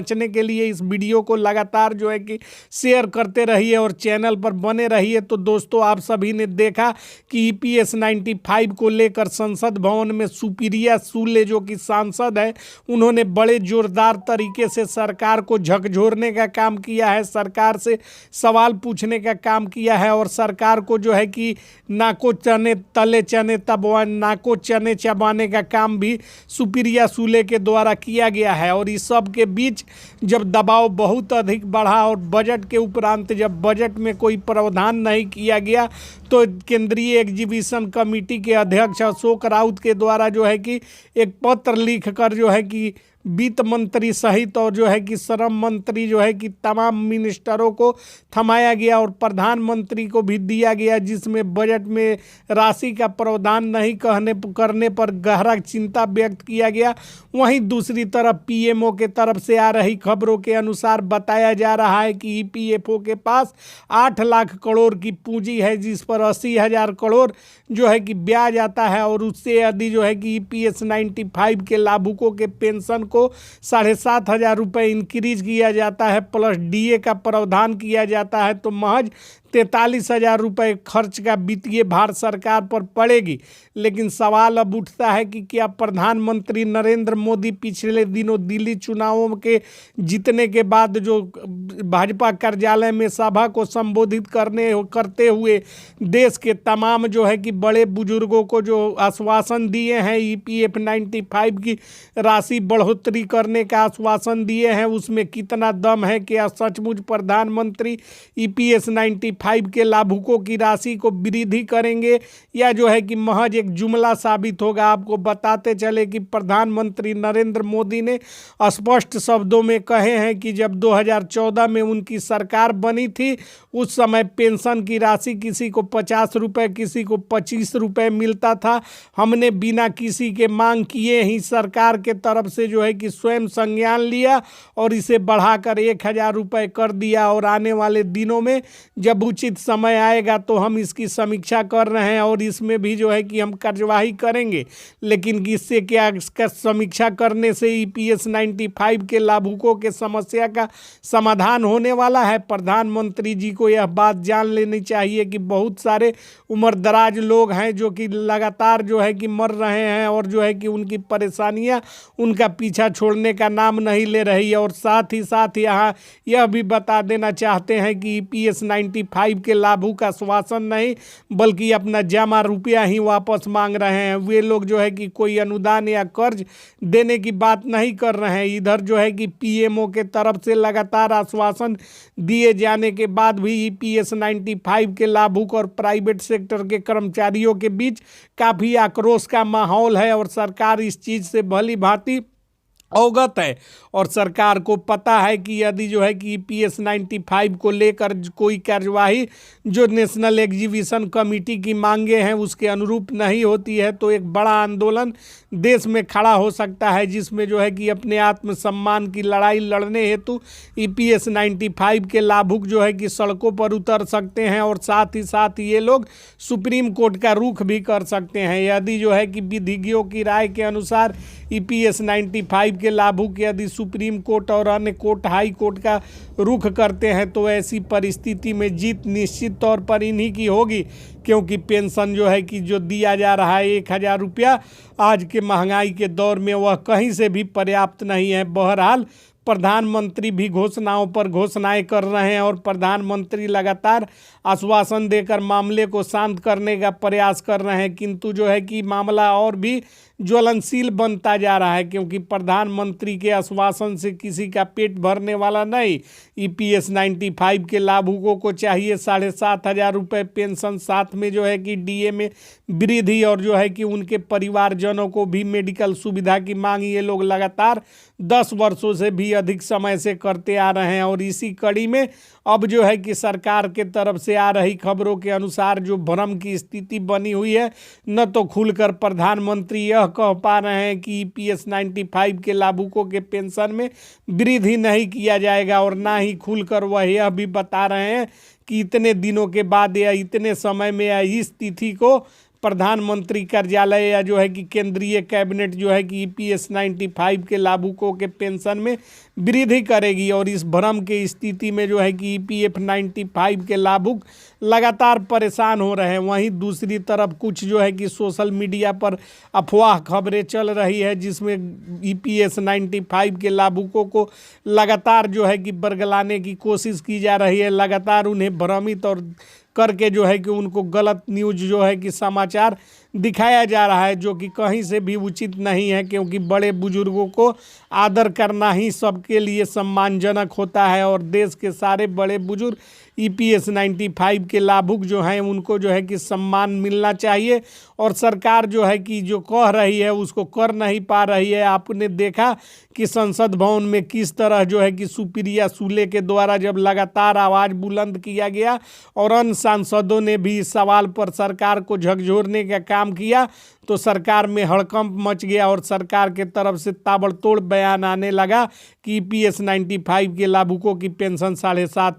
बचने के लिए इस वीडियो को लगातार जो है कि शेयर करते रहिए और चैनल पर बने रहिए। तो दोस्तों, आप सभी ने देखा कि ईपीएस 95 को लेकर संसद भवन में सुप्रिया सुले जो कि सांसद है, उन्होंने बड़े जोरदार तरीके से सरकार को झकझोरने का काम किया है, सरकार से सवाल पूछने का काम किया है और सरकार को जो है कि नाको चने तले चने तबवा नाको चने चबाने का काम भी सुप्रिया सुले के द्वारा किया गया है। और इस सब के बीच जब दबाव बहुत अधिक बढ़ा और बजट के उपरांत जब बजट में कोई प्रावधान नहीं किया गया, तो केंद्रीय एग्जीबिशन कमेटी के अध्यक्ष अशोक राउत के द्वारा जो है कि एक पत्र लिखकर जो है कि वित्त मंत्री सहित और जो है कि श्रम मंत्री जो है कि तमाम मिनिस्टरों को थमाया गया और प्रधानमंत्री को भी दिया गया, जिसमें बजट में राशि का प्रावधान नहीं करने पर गहरा चिंता व्यक्त किया गया। वहीं दूसरी तरफ पीएमओ के तरफ से आ रही खबरों के अनुसार बताया जा रहा है कि ईपीएफओ के पास 8 लाख करोड़ की पूंजी है, जिस पर 80,000 करोड़ जो है कि ब्याज आता है और उससे यदि जो है कि ईपीएस 95 के लाभुकों के पेंशन को 7,500 रुपये इंक्रीज किया जाता है प्लस डीए का प्रावधान किया जाता है, तो महज 43,000 रुपये खर्च का वित्तीय भार सरकार पर पड़ेगी। लेकिन सवाल अब उठता है कि क्या प्रधानमंत्री नरेंद्र मोदी पिछले दिनों दिल्ली चुनावों के जीतने के बाद जो भाजपा कार्यालय में सभा को संबोधित करते हुए देश के तमाम जो है कि बड़े बुजुर्गों को जो आश्वासन दिए हैं, ईपीएफ 95 की राशि बढ़ोतरी करने का आश्वासन दिए हैं, उसमें कितना दम है? क्या सचमुच प्रधानमंत्री ईपीएस 95 के लाभुकों की राशि को वृद्धि करेंगे या जो है कि महज एक जुमला साबित होगा? आपको बताते चले कि प्रधानमंत्री नरेंद्र मोदी ने स्पष्ट शब्दों में कहे हैं कि जब 2014 में उनकी सरकार बनी थी, उस समय पेंशन की राशि किसी को 50 रुपये, किसी को 25 रुपये मिलता था। हमने बिना किसी के मांग किए ही सरकार के तरफ से जो है कि स्वयं संज्ञान लिया और इसे बढ़ाकर 1,000 रुपये कर दिया और आने वाले दिनों में जब उचित समय आएगा तो हम इसकी समीक्षा कर रहे हैं और इसमें भी जो है कि हम कार्यवाही करेंगे। लेकिन इससे क्या, इसका समीक्षा करने से ईपीएस 95 के लाभुकों के समस्या का समाधान होने वाला है? प्रधानमंत्री जी को यह बात जान लेनी चाहिए कि बहुत सारे उम्रदराज लोग हैं जो कि लगातार जो है कि मर रहे हैं और जो है कि उनकी परेशानियां उनका पीछा छोड़ने का नाम नहीं ले रही है। और साथ ही साथ यहाँ यह भी बता देना चाहते हैं कि ईपीएस 95 के लाभुक का आश्वासन नहीं बल्कि अपना जमा रुपया ही वापस मांग रहे हैं। वे लोग जो है कि कोई अनुदान या कर्ज देने की बात नहीं कर रहे हैं। इधर जो है कि पीएमओ के तरफ से लगातार आश्वासन दिए जाने के बाद भी ईपीएस 95 के लाभुक और प्राइवेट सेक्टर के कर्मचारियों के बीच काफ़ी आक्रोश का माहौल है और सरकार इस चीज़ से भली भांति अवगत है और सरकार को पता है कि यदि जो है कि ईपीएस 95 को लेकर कोई कार्यवाही जो नेशनल एग्जीबिशन कमेटी की मांगे हैं उसके अनुरूप नहीं होती है तो एक बड़ा आंदोलन देश में खड़ा हो सकता है, जिसमें जो है कि अपने आत्मसम्मान की लड़ाई लड़ने हेतु ईपीएस 95 के लाभुक जो है कि सड़कों पर उतर सकते हैं और साथ ही साथ ये लोग सुप्रीम कोर्ट का रुख भी कर सकते हैं। यदि जो है कि विधिज्ञों की राय के अनुसार ईपीएस 95 के लाभुक यदि सुप्रीम कोर्ट और अन्य कोर्ट हाई कोर्ट का रुख करते हैं तो ऐसी परिस्थिति में जीत निश्चित तौर पर इन्हीं की होगी, क्योंकि पेंशन जो है कि जो दिया जा रहा है 1,000 रुपया आज के महंगाई के दौर में वह कहीं से भी पर्याप्त नहीं है। बहरहाल प्रधानमंत्री भी घोषणाओं पर घोषणाएं कर रहे हैं और प्रधानमंत्री लगातार आश्वासन देकर मामले को शांत करने का प्रयास कर रहे हैं, किंतु जो है कि मामला और भी ज्वलनशील बनता जा रहा है, क्योंकि प्रधानमंत्री के आश्वासन से किसी का पेट भरने वाला नहीं। ईपीएस 95 के लाभुकों को चाहिए 7,500 रुपये पेंशन, साथ में जो है कि डीए में वृद्धि और जो है कि उनके परिवारजनों को भी मेडिकल सुविधा की मांग ये लोग लगातार 10 वर्षों से भी अधिक समय से करते आ रहे हैं। और इसी कड़ी में अब जो है कि सरकार के तरफ से आ रही खबरों के अनुसार जो भ्रम की स्थिति बनी हुई है, न तो खुलकर प्रधानमंत्री यह कह पा रहे हैं कि ईपीएस 95 के लाभुकों के पेंशन में वृद्धि नहीं किया जाएगा और ना ही खुलकर वह यह भी बता रहे हैं कि इतने दिनों के बाद या इतने समय में या इस तिथि को प्रधानमंत्री कार्यालय या जो है कि केंद्रीय कैबिनेट जो है कि ईपीएस 95 के लाभुकों के पेंशन में वृद्धि करेगी। और इस भ्रम की स्थिति में जो है कि ईपीएफ 95 के लाभुक लगातार परेशान हो रहे हैं। वहीं दूसरी तरफ कुछ जो है कि सोशल मीडिया पर अफवाह खबरें चल रही है जिसमें ईपीएस 95 के लाभुकों को लगातार जो है कि बरगलाने की कोशिश की जा रही है, लगातार उन्हें भ्रमित और करके जो है कि उनको गलत न्यूज जो है कि समाचार दिखाया जा रहा है, जो कि कहीं से भी उचित नहीं है, क्योंकि बड़े बुजुर्गों को आदर करना ही सबके लिए सम्मानजनक होता है। और देश के सारे बड़े बुजुर्ग ईपीएस 95 के लाभुक जो हैं उनको जो है कि सम्मान मिलना चाहिए। और सरकार जो है कि जो कह रही है उसको कर नहीं पा रही है। आपने देखा कि संसद भवन में किस तरह जो है कि सुप्रिया सुले के द्वारा जब लगातार आवाज़ बुलंद किया गया और अन्य सांसदों ने भी इस सवाल पर सरकार को झकझोरने का काम किया, तो सरकार में हड़कंप मच गया और सरकार के तरफ से ताबड़तोड़ बयान आने लगा कि ईपीएस 95 के लाभुकों की पेंशन 7,500